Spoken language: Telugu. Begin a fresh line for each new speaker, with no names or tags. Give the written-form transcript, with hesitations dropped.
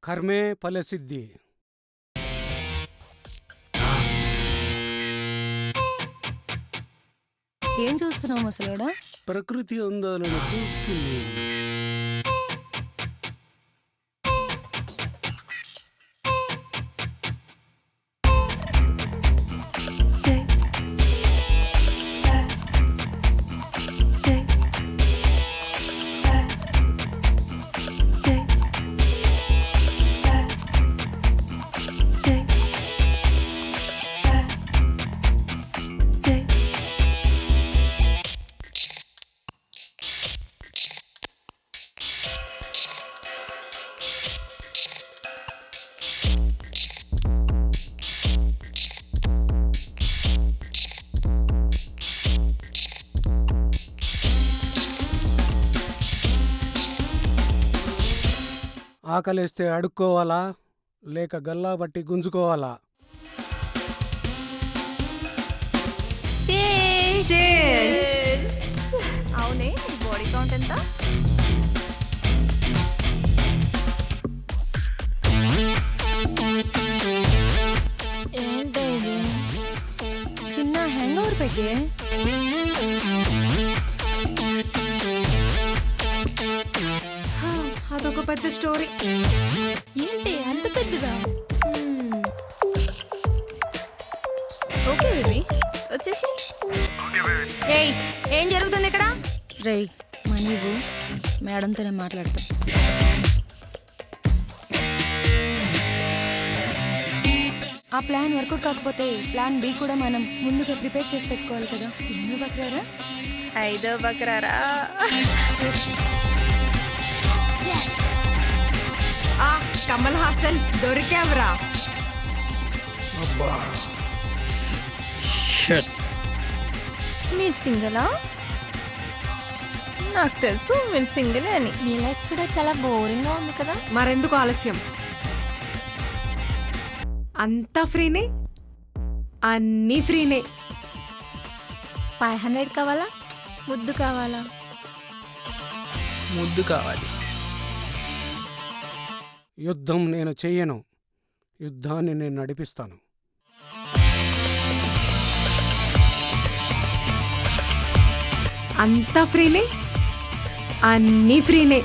కర్మే ఫలసిద్ధి.
ఏం చూస్తున్నావు ముసలోడా?
ప్రకృతి అందాలను చూస్తుంది. ఆకలేస్తే అడుక్కోవాలా లేక గల్లా బట్టి గుంజుకోవాలా?
అవునే, బాడీ కౌంట్ ఎంత?
ఏంటి ఇది? చిన్న హ్యాంగ్ ఓవర్ పెట్టే.
అదొక పెద్ద స్టోరీ.
ఏంటి అంత పెద్దదా?
ఓకే బేబీ, వచ్చేసి. ఏయ్, ఏం జరుగుతుంది ఇక్కడ?
రేయ్ మా నీవు మేడంతోనే మాట్లాడతా. ఆ ప్లాన్ వర్కౌట్ కాకపోతే ప్లాన్ బి కూడా మనం ముందుగా ప్రిపేర్ చేసి పెట్టుకోవాలి కదా. ఎన్నో బక్రారా?
5వ బక్రారా. కమల్ హాసన్ దొరికావురా.
మీరు సింగిలా? నాకు తెలుసు మీరు సింగిలే అని.
మీ లైఫ్ కూడా చాలా బోరింగ్ గా ఉంది కదా.
మరెందుకు ఆలస్యం? అంతా ఫ్రీనే, అన్నీ ఫ్రీనే.
500 కావాలా, ముద్దు కావాలా?
ముద్దు కావాలి.
యుద్ధం నేను చెయ్యను, యుద్ధాన్ని నేను నడిపిస్తాను.
అంతా ఫ్రీనే, అన్నీ ఫ్రీనే.